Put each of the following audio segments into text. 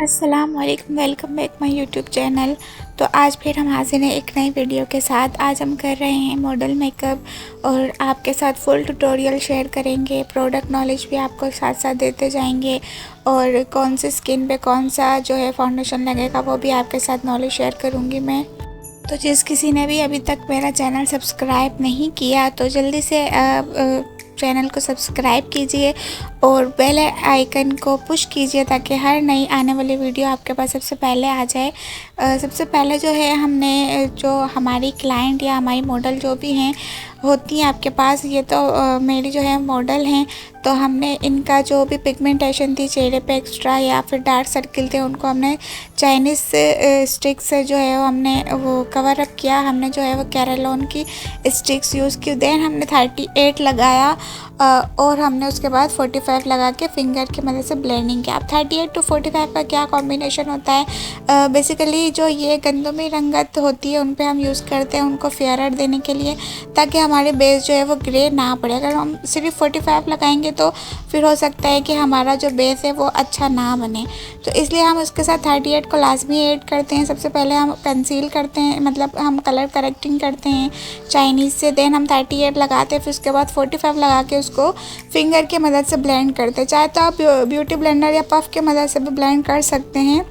अस्सलाम वालेकुम, welcome back my YouTube channel. तो आज फिर हम हाजिर हैं एक नई वीडियो के साथ। आज हम कर रहे हैं मॉडल मेकअप और आपके साथ फुल ट्यूटोरियल शेयर करेंगे। प्रोडक्ट नॉलेज भी आपको साथ साथ देते जाएंगे और कौन सी स्किन पे कौन सा जो है फाउंडेशन लगेगा वो भी आपके साथ नॉलेज शेयर करूँगी मैं। तो जिस किसी ने भी अभी तक मेरा चैनल सब्सक्राइब नहीं किया तो जल्दी से चैनल को सब्सक्राइब कीजिए और बेल आइकन को पुश कीजिए ताकि हर नई आने वाली वीडियो आपके पास सबसे पहले आ जाए। सबसे पहले जो है हमने जो हमारी क्लाइंट या हमारी मॉडल जो भी हैं होती हैं आपके पास, ये तो मेरी जो है मॉडल हैं, तो हमने इनका जो भी पिगमेंटेशन थी चेहरे पे एक्स्ट्रा या फिर डार्क सर्किल थे उनको हमने चाइनीज़ स्टिक से जो है वो हमने वो कवर अप किया। हमने जो है वो कैरालोन की स्टिक्स यूज़ की। देन हमने 38 लगाया और हमने उसके बाद 45 लगा के फिंगर की मदद से ब्लेंडिंग किया। अब 38 टू 45 का क्या कॉम्बिनेशन होता है, बेसिकली जो ये गंदमी रंगत होती है उन पे हम यूज़ करते हैं उनको फेयरर देने के लिए, ताकि हमारे बेस जो है वो ग्रे ना पड़े। अगर हम सिर्फ 45 लगाएंगे तो फिर हो सकता है कि हमारा जो बेस है वो अच्छा ना बने, तो इसलिए हम उसके साथ 38 को लाजमी ऐड करते हैं। सबसे पहले हम कंसील करते हैं, मतलब हम कलर करेक्टिंग करते हैं चाइनीज़ से। देन हम 38 लगाते हैं, फिर उसके बाद 45 लगा के उसको फिंगर की मदद से ब्लेंड करते हैं। चाहे तो आप ब्यूटी ब्लेंडर या पफ की मदद से भी ब्लेंड कर सकते हैं,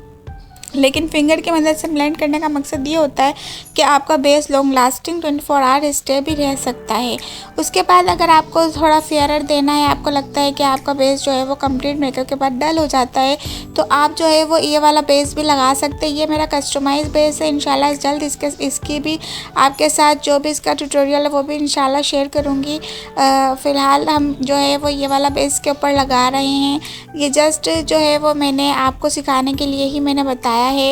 लेकिन फिंगर की मदद से ब्लेंड करने का मकसद ये होता है कि आपका base long lasting 24 hour stay भी रह सकता है। उसके बाद अगर आपको थोड़ा फेयरर देना है, आपको लगता है कि आपका बेस जो है वो कंप्लीट मेकअप के बाद डल हो जाता है, तो आप जो है वो ये वाला बेस भी लगा सकते हैं। ये मेरा कस्टमाइज बेस है, इंशाल्लाह जल्द इसकी भी आपके साथ जो भी इसका ट्यूटोरियल है वो भी इंशाल्लाह शेयर करूँगी। फ़िलहाल हम जो है वो ये वाला बेस के ऊपर लगा रहे हैं। ये जस्ट जो है वो मैंने आपको सिखाने के लिए ही मैंने बताया है।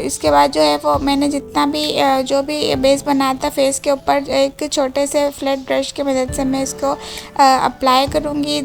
इसके बाद जो है वो मैंने जितना भी जो भी बेस बनाया था फेस के ऊपर, एक छोटे से फ्लैट ब्रश की मदद से मैं इसको अप्लाई करूँगी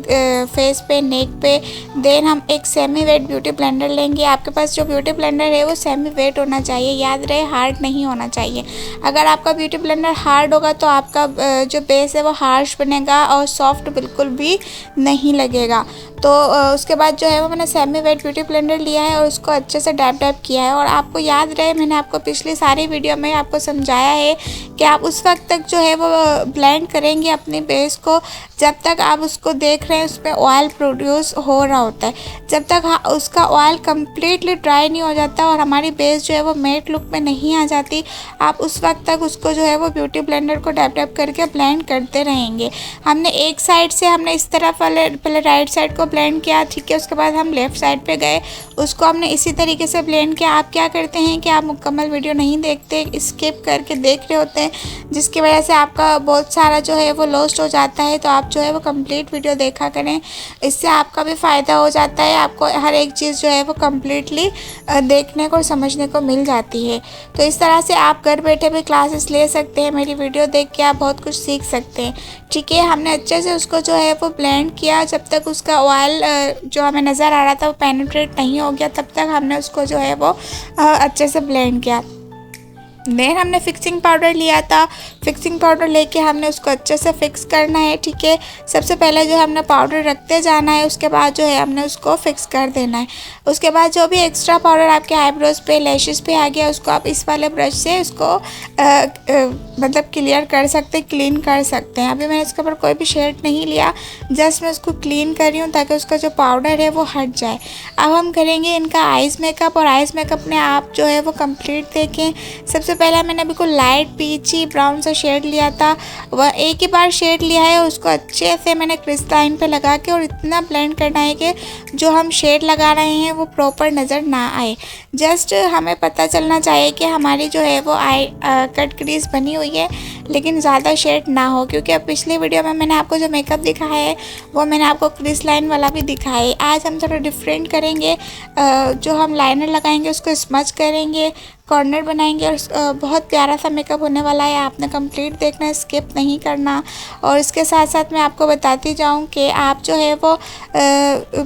फेस पे, नेक पे। देन हम एक सेमी वेट ब्यूटी ब्लेंडर लेंगे। आपके पास जो ब्यूटी ब्लेंडर है वो सेमी वेट होना चाहिए, याद रहे हार्ड नहीं होना चाहिए। अगर आपका ब्यूटी ब्लेंडर हार्ड होगा तो आपका जो बेस है वो हार्श बनेगा और सॉफ्ट बिल्कुल भी नहीं लगेगा। तो उसके बाद जो है वो मैंने सेमी वेट ब्यूटी ब्लेंडर लिया है और उसको अच्छे से डैप डैप किया है। और आपको याद रहे मैंने आपको पिछली सारी वीडियो में आपको समझाया है कि आप उस वक्त तक जो है वो ब्लेंड करेंगे अपने बेस को जब तक आप उसको देख रहे हैं उसमें ऑयल प्रोड्यूस हो रहा होता है, जब तक उसका ऑयल कम्प्लीटली ड्राई नहीं हो जाता और हमारी बेस जो है वो मेट लुक में नहीं आ जाती, आप उस वक्त तक उसको जो है वो ब्यूटी ब्लेंडर को डैप डैप करके ब्लेंड करते रहेंगे। हमने एक साइड से हमने इस तरफ वाले पहले राइट साइड को ब्लेंड किया, ठीक है, उसके बाद हम लेफ़्ट साइड पे गए, उसको हमने इसी तरीके से ब्लेंड किया। आप क्या करते हैं कि आप मुकम्मल वीडियो नहीं देखते, स्किप करके देख रहे होते हैं, जिसकी वजह से आपका बहुत सारा जो है वो लॉस्ट हो जाता है। तो आप जो है वो कंप्लीट वीडियो देखा करें, इससे आपका भी फ़ायदा हो जाता है, आपको हर एक चीज़ जो है वो कम्प्लीटली देखने को और समझने को मिल जाती है। तो इस तरह से आप घर बैठे भी क्लासेस ले सकते हैं, मेरी वीडियो देख के आप बहुत कुछ सीख सकते हैं। ठीक है, हमने अच्छे से उसको जो है वो ब्लेंड किया, जब तक उसका ऑयल जो हमें नज़र आ रहा था वो पेनिट्रेट नहीं हो गया तब तक हमने उसको जो है वो अच्छे से ब्लेंड किया। देन हमने फिक्सिंग पाउडर लिया था, फिक्सिंग पाउडर लेके हमने उसको अच्छे से फिक्स करना है। ठीक है, सबसे पहले जो हमने पाउडर रखते जाना है, उसके बाद जो है हमने उसको फिक्स कर देना है। उसके बाद जो भी एक्स्ट्रा पाउडर आपके आईब्रोज़ पे लैशेस पे आ गया उसको आप इस वाले ब्रश से उसको मतलब क्लियर कर सकते, क्लीन कर सकते हैं। अभी मैंने इसके ऊपर कोई भी शेड नहीं लिया, जस्ट मैं उसको क्लीन कर रही हूँ ताकि उसका जो पाउडर है वो हट जाए। अब हम करेंगे इनका आइज़ मेकअप, और आइज़ मेकअप में आप जो है वो कंप्लीट देखें। सबसे पहले मैंने बिल्कुल लाइट पीची ब्राउन सा शेड लिया था, वह एक ही बार शेड लिया है, उसको अच्छे से मैंने क्रिस्टलाइन पे लगा के और इतना ब्लेंड करना है कि जो हम शेड लगा रहे हैं वो प्रॉपर नज़र ना आए। जस्ट हमें पता चलना चाहिए कि हमारी जो है वो आई कट क्रीज बनी हुई है, लेकिन ज़्यादा शेड ना हो, क्योंकि अब पिछली वीडियो में मैंने आपको जो मेकअप दिखाया है वो मैंने आपको क्रीज लाइन वाला भी दिखाया है। आज हम थोड़ा डिफरेंट करेंगे, जो हम लाइनर लगाएंगे उसको स्मच करेंगे, कॉर्नर बनाएंगे और बहुत प्यारा सा मेकअप होने वाला है। आपने कंप्लीट देखना है, स्किप नहीं करना। और इसके साथ साथ मैं आपको बताती जाऊं कि आप जो है वो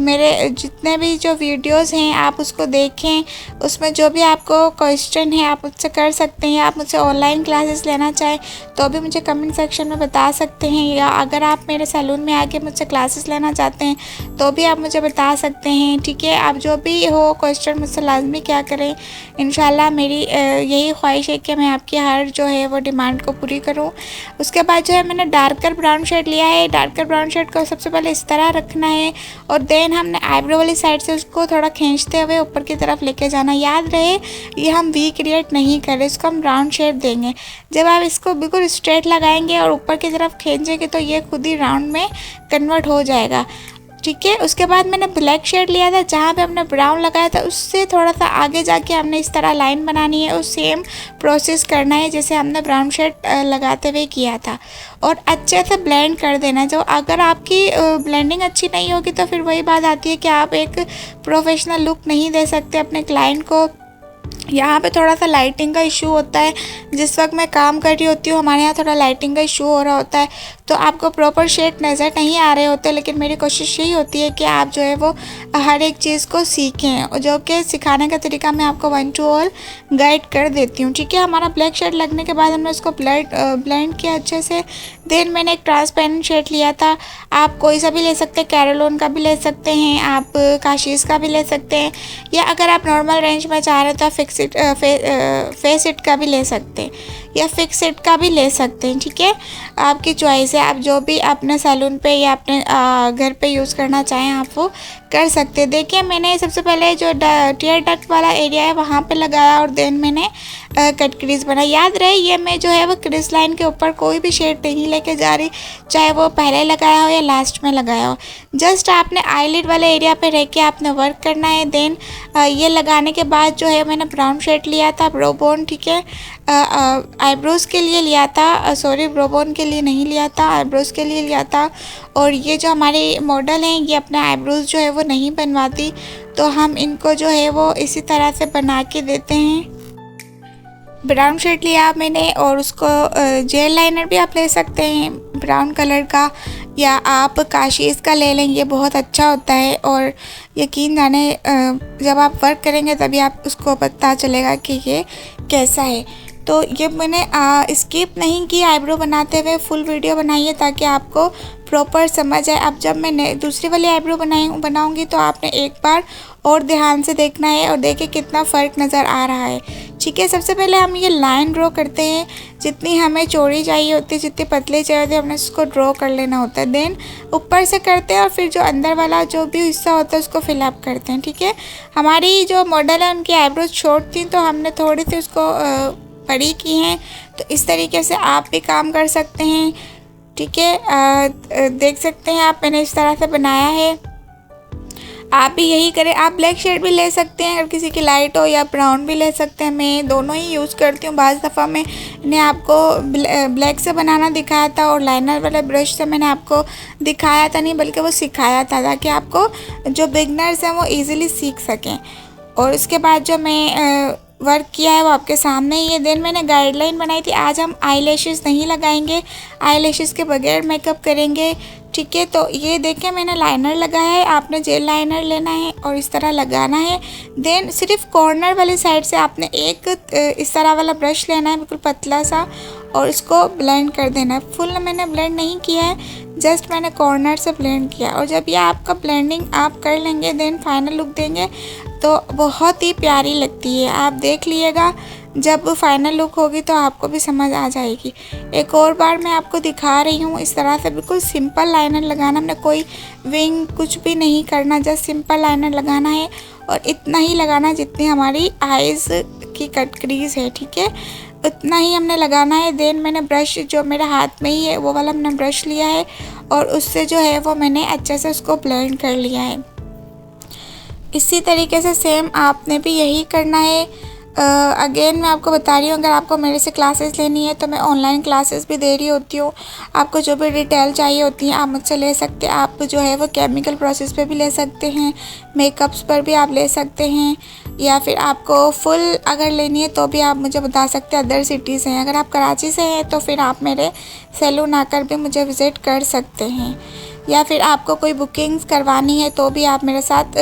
मेरे जितने भी जो वीडियोस हैं आप उसको देखें, उसमें जो भी आपको क्वेश्चन है आप मुझसे कर सकते हैं। आप मुझसे ऑनलाइन क्लासेस लेना चाहें तो भी मुझे कमेंट सेक्शन में बता सकते हैं, या अगर आप मेरे सैलून में आके मुझसे क्लासेस लेना चाहते हैं तो भी आप मुझे बता सकते हैं। ठीक है, आप जो भी हो क्वेश्चन मुझसे लाजमी क्या करें। इंशाल्लाह मेरी यही ख्वाहिश है कि मैं आपकी हर जो है वो डिमांड को पूरी करूं। उसके बाद जो है मैंने डार्कर ब्राउन शेड लिया है। डार्कर ब्राउन शेड को सबसे पहले इस तरह रखना है और देन हमने आईब्रो वाली साइड से उसको थोड़ा खींचते हुए ऊपर की तरफ लेके जाना। याद रहे ये हम वी क्रिएट नहीं कर रहे, इसको हम राउंड शेप देंगे। जब आप इसको बिल्कुल स्ट्रेट लगाएंगे और ऊपर की तरफ खींचेंगे तो ये खुद ही राउंड में कन्वर्ट हो जाएगा। ठीक है, उसके बाद मैंने ब्लैक शेड लिया था, जहाँ पे हमने ब्राउन लगाया था उससे थोड़ा सा आगे जाके हमने इस तरह लाइन बनानी है और सेम प्रोसेस करना है जैसे हमने ब्राउन शेड लगाते हुए किया था। और अच्छे से ब्लेंड कर देना। जो अगर आपकी ब्लेंडिंग अच्छी नहीं होगी तो फिर वही बात आती है कि आप एक प्रोफेशनल लुक नहीं दे सकते अपने क्लाइंट को। यहाँ पे थोड़ा सा लाइटिंग का इशू होता है, जिस वक्त मैं काम कर रही होती हूँ हमारे यहाँ थोड़ा लाइटिंग का इशू हो रहा होता है तो आपको प्रॉपर शेड नज़र नहीं आ रहे होते। लेकिन मेरी कोशिश यही होती है कि आप जो है वो हर एक चीज़ को सीखें, और जो कि सिखाने का तरीका मैं आपको 1 to all गाइड कर देती हूँ। ठीक है, हमारा ब्लैक शेड लगने के बाद हमने उसको ब्लेंड किया अच्छे से। देन मैंने एक ट्रांसपेरेंट शेड लिया था, आप कोई सा भी ले सकते हैं, कैरोलोन का भी ले सकते हैं, आप काशीज़ का भी ले सकते हैं, या अगर आप नॉर्मल रेंज में चाह रहे हैं तो आप फेस इट का भी ले सकते हैं या फिक्स इट का भी ले सकते हैं। ठीक है, आपकी चॉइस है, आप जो भी अपने सैलून पे या अपने घर पे यूज़ करना चाहें आप वो कर सकते हैं। देखिए मैंने सबसे पहले जो टीयर डक्ट वाला एरिया है वहाँ पे लगाया और देन मैंने कट क्रीज बनाई। याद रहे ये मैं जो है वो क्रीज लाइन के ऊपर कोई भी शेड नहीं लेके जा रही, चाहे वो पहले लगाया हो या लास्ट में लगाया हो। जस्ट आपने आईलिड वाले एरिया पे रह के आपने वर्क करना है। देन ये लगाने के बाद जो है मैंने ब्राउन शेड लिया था, ब्रोबोन। ठीक है, आईब्रोज़ के लिए लिया था, सॉरी ब्रोबोन के लिए नहीं लिया था, आईब्रोज़ के लिए लिया था। और ये जो हमारे मॉडल हैं ये अपने आईब्रोज़ जो है वो नहीं बनवाती, तो हम इनको जो है वो इसी तरह से बना के देते हैं। ब्राउन शेड लिया मैंने और उसको जेल लाइनर भी आप ले सकते हैं ब्राउन कलर का, या आप काशीज़ का ले लें, ये बहुत अच्छा होता है। और यकीन जाने जब आप वर्क करेंगे तभी आप उसको पता चलेगा कि ये कैसा है। तो ये मैंने स्किप नहीं की आईब्रो बनाते हुए, फुल वीडियो बनाई है ताकि आपको प्रॉपर समझ आए। अब जब मैं दूसरी वाली आईब्रो बनाऊंगी तो आपने एक बार और ध्यान से देखना है और देखिए कितना फ़र्क नज़र आ रहा है। ठीक है, सबसे पहले हम ये लाइन ड्रॉ करते हैं, जितनी हमें चौड़ी चाहिए होती है, जितनी पतली चाहिए होती है हमने उसको ड्रॉ कर लेना होता है। देन ऊपर से करते हैं और फिर जो अंदर वाला जो भी हिस्सा होता है उसको फिलअप करते हैं। ठीक है, हमारी जो मॉडल है उनकी आईब्रोज शॉर्ट थी तो हमने थोड़ी सी उसको बड़ी की हैं, तो इस तरीके से आप भी काम कर सकते हैं। ठीक है, देख सकते हैं आप मैंने इस तरह से बनाया है, आप भी यही करें। आप ब्लैक शेड भी ले सकते हैं अगर किसी की लाइट हो, या ब्राउन भी ले सकते हैं। मैं दोनों ही यूज़ करती हूँ। बाज़ दफ़ा मैंने आपको ब्लैक से बनाना दिखाया था और लाइनर वाले ब्रश से मैंने आपको दिखाया था नहीं बल्कि वो सिखाया था, ताकि आपको जो बिगनर्स हैं वो ईज़िली सीख सकें। और उसके बाद जो मैं वर्क किया है वो आपके सामने ही है। देन मैंने गाइडलाइन बनाई थी, आज हम आई लैशेज़ नहीं लगाएंगे, आई लैशेज़ के बगैर मेकअप करेंगे। ठीक है, तो ये देखें मैंने लाइनर लगाया है, आपने जेल लाइनर लेना है और इस तरह लगाना है। देन सिर्फ कॉर्नर वाली साइड से आपने एक इस तरह वाला ब्रश लेना है, बिल्कुल पतला सा, और इसको ब्लेंड कर देना है। फुल मैंने ब्लेंड नहीं किया है, जस्ट मैंने कॉर्नर से ब्लेंड किया। और जब ये आपका ब्लेंडिंग आप कर लेंगे देन फाइनल लुक देंगे तो बहुत ही प्यारी लगती है। आप देख लीजिएगा, जब फाइनल लुक होगी तो आपको भी समझ आ जाएगी। एक और बार मैं आपको दिखा रही हूँ, इस तरह से बिल्कुल सिंपल लाइनर लगाना, हमने कोई विंग कुछ भी नहीं करना, जस्ट सिंपल लाइनर लगाना है और इतना ही लगाना जितनी हमारी आइज़ की कट क्रीज है। ठीक है, उतना ही हमने लगाना है। देन मैंने ब्रश जो मेरे हाथ में ही है वो वाला मैंने ब्रश लिया है और उससे जो है वो मैंने अच्छे से उसको ब्लेंड कर लिया है। इसी तरीके से सेम आपने भी यही करना है। अगेन मैं आपको बता रही हूँ, अगर आपको मेरे से क्लासेस लेनी है तो मैं ऑनलाइन क्लासेस भी दे रही होती हूँ। आपको जो भी डिटेल चाहिए होती है आप मुझसे ले सकते हैं। आप जो है वो केमिकल प्रोसेस पे भी ले सकते हैं, मेकअप्स पर भी आप ले सकते हैं, या फिर आपको फुल अगर लेनी है तो भी आप मुझे बता सकते हैं। अदर सिटीज़ हैं, अगर आप कराची से हैं तो फिर आप मेरे सैलून आकर भी मुझे विज़िट कर सकते हैं, या फिर आपको कोई बुकिंग्स करवानी है तो भी आप मेरे साथ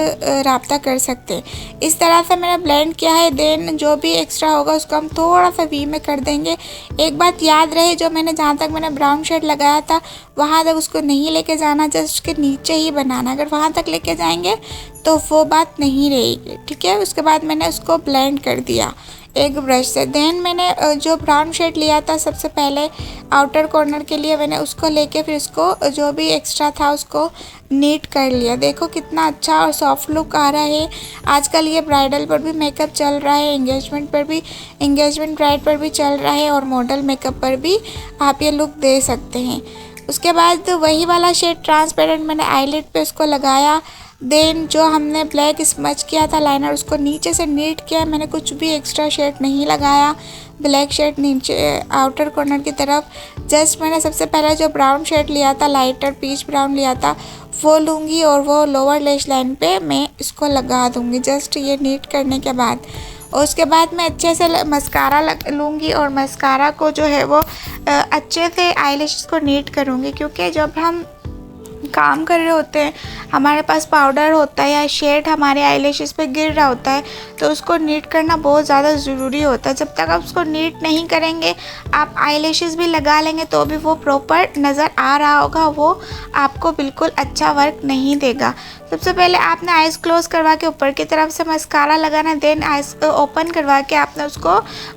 रब्ता कर सकते हैं। इस तरह से मैंने ब्लेंड किया है। देन जो भी एक्स्ट्रा होगा उसको हम थोड़ा सा वी में कर देंगे। एक बात याद रहे, जो मैंने जहाँ तक मैंने ब्राउन शेड लगाया था वहाँ तक उसको नहीं लेके जाना, जस्ट उसके नीचे ही बनाना। अगर वहाँ तक लेके जाएंगे तो वो बात नहीं रहेगी, ठीक है। उसके बाद मैंने उसको ब्लेंड कर दिया एक ब्रश से। देन मैंने जो ब्राउन शेड लिया था सबसे पहले आउटर कॉर्नर के लिए, मैंने उसको लेके फिर उसको जो भी एक्स्ट्रा था उसको नीट कर लिया। देखो कितना अच्छा और सॉफ्ट लुक आ रहा है। आजकल ये ब्राइडल पर भी मेकअप चल रहा है, एंगेजमेंट पर भी, एंगेजमेंट ब्राइड पर भी चल रहा है, और मॉडल मेकअप पर भी आप ये लुक दे सकते हैं। उसके बाद वही वाला शेड ट्रांसपेरेंट मैंने आईलिड पे उसको लगाया। देन जो हमने ब्लैक स्मच किया था लाइनर उसको नीचे से नीट किया। मैंने कुछ भी एक्स्ट्रा शेड नहीं लगाया, ब्लैक शेड नीचे आउटर कॉर्नर की तरफ। जस्ट मैंने सबसे पहले जो ब्राउन शेड लिया था, लाइटर पीच ब्राउन लिया था, वो लूँगी और वो लोअर लैश लाइन पे मैं इसको लगा दूँगी जस्ट ये नीट करने के बाद। और उसके बाद मैं अच्छे से मस्कारा लूँगी और मस्कारा को जो है वो अच्छे से आईलैशेस को नीट करूँगी, क्योंकि जब हम काम कर रहे होते हैं हमारे पास पाउडर होता है या शेड हमारे आईलैशेस पे गिर रहा होता है, तो उसको नीट करना बहुत ज़्यादा ज़रूरी होता है। जब तक आप उसको नीट नहीं करेंगे, आप आईलैशेस भी लगा लेंगे तो भी वो प्रॉपर नज़र आ रहा होगा, वो आपको बिल्कुल अच्छा वर्क नहीं देगा। सबसे पहले आपने आइज़ क्लोज करवा के ऊपर की तरफ से मस्कारा लगाना, देन आइज़ ओपन करवा के आपने उसको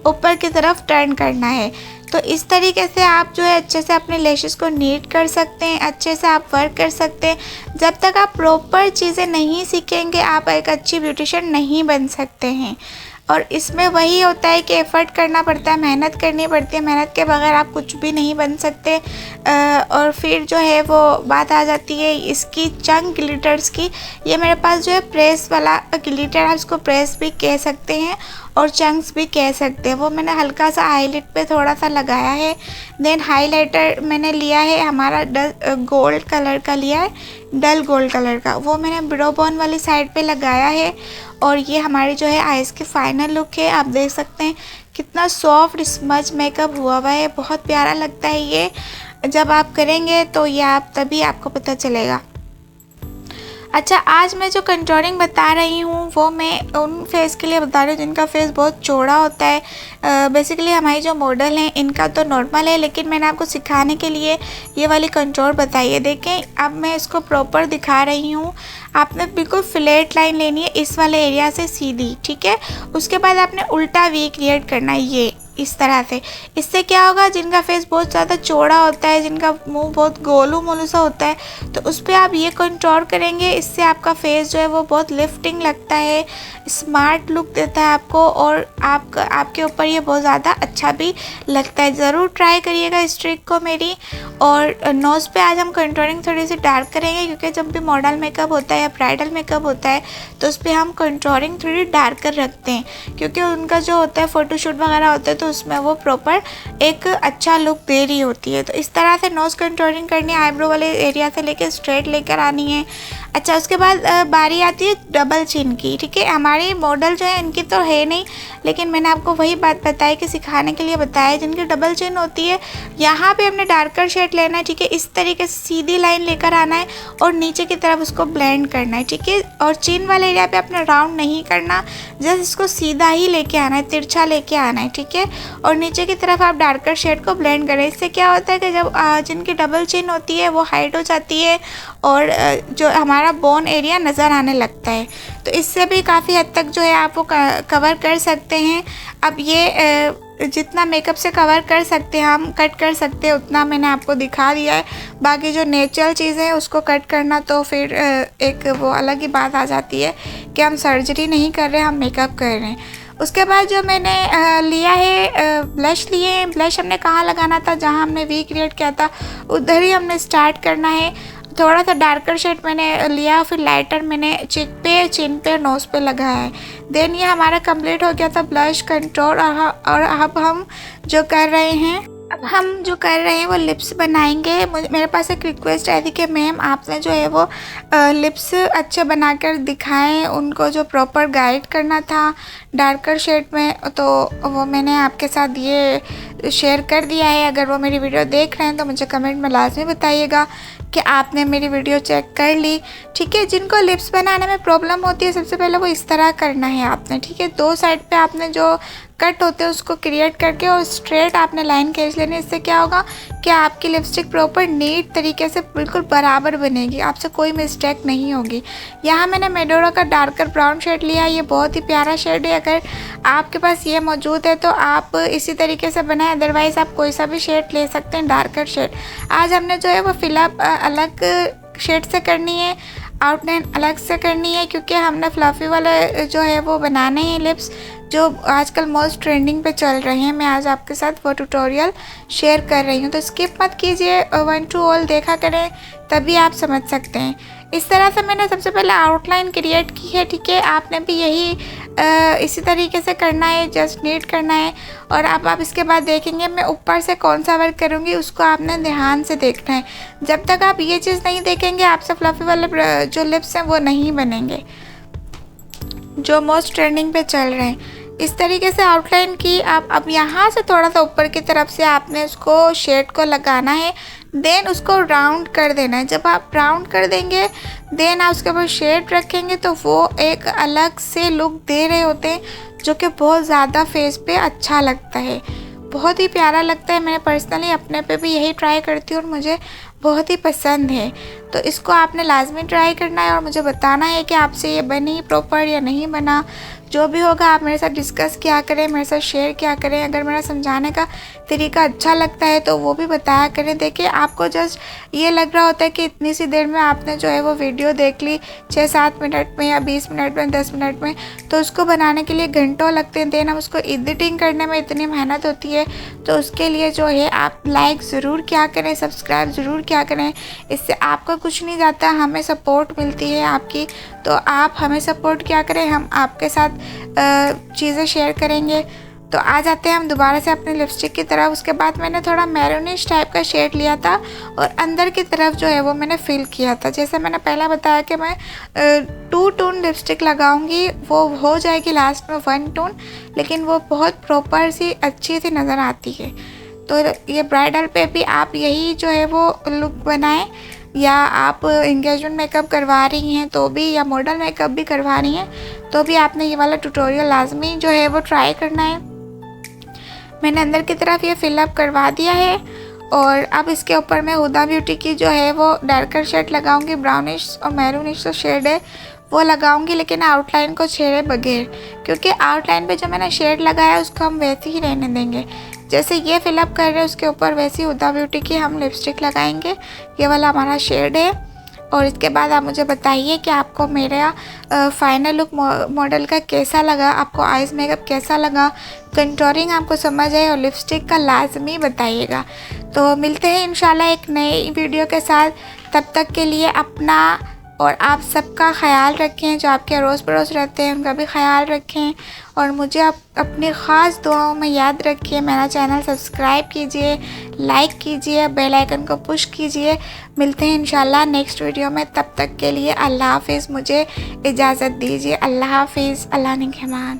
ऊपर की तरफ टर्न करना है। तो इस तरीके से आप जो है अच्छे से अपने लैशेस को नीट कर सकते हैं, अच्छे से आप वर्क कर सकते हैं। जब तक आप प्रॉपर चीज़ें नहीं सीखेंगे आप एक अच्छी ब्यूटिशियन नहीं बन सकते हैं। और इसमें वही होता है कि एफ़र्ट करना पड़ता है, मेहनत करनी पड़ती है, मेहनत के बगैर आप कुछ भी नहीं बन सकते। और फिर जो है वो बात आ जाती है इसकी चंक ग्लिटर्स की। ये मेरे पास जो है प्रेस वाला ग्लिटर है, उसको प्रेस भी कह सकते हैं और चंक्स भी कह सकते हैं। वो मैंने हल्का सा आईलिड पे थोड़ा सा लगाया है। देन हाइलाइटर मैंने लिया है हमारा गोल्ड कलर का लिया है, डल गोल्ड कलर का, वो मैंने ब्रो बोन वाली साइड पे लगाया है। और ये हमारी जो है आइज़ की फाइनल लुक है। आप देख सकते हैं कितना सॉफ्ट स्मज मेकअप हुआ हुआ है, बहुत प्यारा लगता है ये। जब आप करेंगे तो ये आप तभी आपको पता चलेगा। अच्छा, आज मैं जो कंटूरिंग बता रही हूँ वो मैं उन फेस के लिए बता रही हूँ जिनका फेस बहुत चौड़ा होता है। बेसिकली हमारी जो मॉडल हैं इनका तो नॉर्मल है, लेकिन मैंने आपको सिखाने के लिए ये वाली कंटूर बताई है। देखें, अब मैं इसको प्रॉपर दिखा रही हूँ। आपने बिल्कुल फ्लैट लाइन लेनी है इस वाले एरिया से सीधी, ठीक है। उसके बाद आपने उल्टा वी क्रिएट करना है ये इस तरह से। इससे क्या होगा, जिनका फेस बहुत ज़्यादा चौड़ा होता है, जिनका मुंह बहुत गोलू मोलू सा होता है, तो उस पर आप ये कंटूर करेंगे। इससे आपका फेस जो है वो बहुत लिफ्टिंग लगता है, स्मार्ट लुक देता है आपको, और आपके ऊपर ये बहुत ज़्यादा अच्छा भी लगता है। ज़रूर ट्राई करिएगा इस ट्रिक को मेरी। और नोज़ पे आज हम कंटूरिंग थोड़ी सी डार्क करेंगे, क्योंकि जब भी मॉडल मेकअप होता है या ब्राइडल मेकअप होता है तो उस पर हम कंटूरिंग थोड़ी डार्क कर रखते हैं, क्योंकि उनका जो होता है फ़ोटोशूट वगैरह होता है तो उसमें वो प्रॉपर एक अच्छा लुक दे रही होती है। तो इस तरह से नोज़ कंटूरिंग करनी है, आईब्रो वाले एरिया से लेकर स्ट्रेट लेकर आनी है। अच्छा, उसके बाद बारी आती है डबल चिन की, ठीक है। हमारी मॉडल जो है इनकी तो है नहीं, लेकिन मैंने आपको वही बात बताई कि सिखाने के लिए बताया। जिनकी डबल चिन होती है यहाँ पे हमने डार्कर शेड लेना है, ठीक है। इस तरीके से सीधी लाइन लेकर आना है और नीचे की तरफ उसको ब्लेंड करना है, ठीक है। और चिन वाले एरिया पे अपने राउंड नहीं करना, जस्ट इसको सीधा ही लेके आना है, तिरछा लेके आना है, ठीक है। और नीचे की तरफ आप डार्कर शेड को ब्लेंड करें। इससे क्या होता है कि जब जिनकी डबल चिन होती है वो हाइट हो जाती है और जो हमारा बोन एरिया नज़र आने लगता है, तो इससे भी काफ़ी हद तक जो है आप वो कवर कर सकते हैं। अब ये जितना मेकअप से कवर कर सकते हैं हम, कट कर सकते हैं, उतना मैंने आपको दिखा दिया है। बाकी जो नेचुरल चीज़ें हैं उसको कट करना तो फिर एक वो अलग ही बात आ जाती है कि हम सर्जरी नहीं कर रहे, हम मेकअप कर रहे हैं। उसके बाद जो मैंने लिया है ब्लश लिए हैं। ब्लश हमने कहाँ लगाना था, जहाँ हमने वी क्रिएट किया था उधर ही हमने स्टार्ट करना है। थोड़ा सा डार्कर शेड मैंने लिया, फिर लाइटर मैंने चिक पे, चिन पे, नोज़ पे लगाया है। देन ये हमारा कंप्लीट हो गया था ब्लश, कंटूर। और अब हम जो कर रहे हैं वो लिप्स बनाएंगे। मेरे पास एक रिक्वेस्ट आई थी कि मैम आपने जो है वो लिप्स अच्छे बनाकर दिखाएं, उनको जो प्रॉपर गाइड करना था डार्कर शेड में, तो वो मैंने आपके साथ ये शेयर कर दिया है। अगर वो मेरी वीडियो देख रहे हैं तो मुझे कमेंट में लाजमी बताइएगा कि आपने मेरी वीडियो चेक कर ली। ठीक है, जिनको लिप्स बनाने में प्रॉब्लम होती है सबसे पहले वो इस तरह करना है आपने। ठीक है, 2 साइड पे आपने जो कट होते हैं उसको क्रिएट करके और स्ट्रेट आपने लाइन खींच लेनी। इससे क्या होगा कि आपकी लिपस्टिक प्रॉपर नीट तरीके से बिल्कुल बराबर बनेगी, आपसे कोई मिस्टेक नहीं होगी। यहाँ मैंने मेडोरा का डार्कर ब्राउन शेड लिया, ये बहुत ही प्यारा शेड है। अगर आपके पास ये मौजूद है तो आप इसी तरीके से बनाएं, अदरवाइज़ आप कोई सा भी शेड ले सकते हैं, डार्कर शेड। आज हमने जो है वो फिलअप अलग शेड से करनी है, आउटलाइन अलग से करनी है, क्योंकि हमने फ्लफ़ी वाले जो है वो बनाने हैं लिप्स, जो आजकल मोस्ट ट्रेंडिंग पे चल रहे हैं। मैं आज आपके साथ वो ट्यूटोरियल शेयर कर रही हूँ, तो स्किप मत कीजिए, 1 to all देखा करें, तभी आप समझ सकते हैं। इस तरह से मैंने सबसे पहले आउटलाइन क्रिएट की है। ठीक है, आपने भी यही इसी तरीके से करना है, जस्ट नीट करना है। और अब आप इसके बाद देखेंगे मैं ऊपर से कौन सा वर्क करूँगी, उसको आपने ध्यान से देखना है। जब तक आप ये चीज़ नहीं देखेंगे आपसे फ्लफ़ी वाले जो लिप्स हैं वो नहीं बनेंगे, जो मोस्ट ट्रेंडिंग पे चल रहे हैं। इस तरीके से आउटलाइन की। आप अब यहाँ से थोड़ा सा ऊपर की तरफ से आपने उसको शेड को लगाना है, देन उसको राउंड कर देना है। जब आप राउंड कर देंगे देन आप उसके ऊपर शेड रखेंगे तो वो एक अलग से लुक दे रहे होते हैं, जो कि बहुत ज़्यादा फेस पे अच्छा लगता है, बहुत ही प्यारा लगता है। मैं पर्सनली अपने पे भी यही ट्राई करती हूँ और मुझे बहुत ही पसंद है। तो इसको आपने लाजमी ट्राई करना है और मुझे बताना है कि आपसे ये बनी प्रॉपर या नहीं बना। जो भी होगा आप मेरे साथ डिस्कस किया करें, मेरे साथ शेयर किया करें। अगर मेरा समझाने का तरीका अच्छा लगता है तो वो भी बताया करें। देखिए, आपको जस्ट ये लग रहा होता है कि इतनी सी देर में आपने जो है वो वीडियो देख ली, 6-7 मिनट में या 20 मिनट में, 10 मिनट में, तो उसको बनाने के लिए घंटों लगते हैं। देन हम उसको एडिटिंग करने में इतनी मेहनत होती है, तो उसके लिए जो है आप लाइक ज़रूर किया करें, सब्सक्राइब ज़रूर किया करें। इससे आपका कुछ नहीं जाता, हमें सपोर्ट मिलती है आपकी, तो आप हमें सपोर्ट किया करें, हम आपके साथ चीज़ें शेयर करेंगे। तो आ जाते हैं हम दोबारा से अपने लिपस्टिक की तरफ। उसके बाद मैंने थोड़ा मैरूनिश टाइप का शेड लिया था और अंदर की तरफ जो है वो मैंने फिल किया था। जैसे मैंने पहले बताया कि मैं 2 टोन लिपस्टिक लगाऊंगी, वो हो जाएगी लास्ट में 1 टोन, लेकिन वो बहुत प्रॉपर सी अच्छी सी नज़र आती है। तो ये ब्राइडल पे भी आप यही जो है वो लुक बनाएं, या आप एंगेजमेंट मेकअप करवा रही हैं तो भी, या मॉडल मेकअप भी करवा रही हैं तो भी आपने ये वाला ट्यूटोरियल लाजमी जो है वो ट्राई करना है। मैंने अंदर की तरफ ये फिलअप करवा दिया है और अब इसके ऊपर मैं हुदा ब्यूटी की जो है वो डार्कर शेड लगाऊंगी, ब्राउनिश और मैरूनिश जो शेड है वो लगाऊंगी, लेकिन आउटलाइन को छेड़े बगैर, क्योंकि आउटलाइन पे जो मैंने शेड लगाया उसको हम वैसे ही रहने देंगे। जैसे ये फिलअप कर रहे हैं उसके ऊपर वैसी हुदा ब्यूटी की हम लिपस्टिक लगाएंगे। ये वाला हमारा शेड है। और इसके बाद आप मुझे बताइए कि आपको मेरा फाइनल लुक मॉडल का कैसा लगा, आपको आइज़ मेकअप कैसा लगा, कंटूरिंग आपको समझ आए, और लिपस्टिक का लाजमी बताइएगा। तो मिलते हैं इंशाल्लाह एक नई वीडियो के साथ। तब तक के लिए अपना और आप सबका ख्याल रखें, जो आपके अड़ोस पड़ोस रहते हैं उनका भी ख्याल रखें, और मुझे आप अपनी ख़ास दुआओं में याद रखिए। मेरा चैनल सब्सक्राइब कीजिए, लाइक कीजिए, बेल आइकन को पुश कीजिए। मिलते हैं इंशाल्लाह नेक्स्ट वीडियो में। तब तक के लिए अल्लाह हाफिज़, मुझे इजाज़त दीजिए। अल्लाह हाफिज़, अल्लाह निगहबान।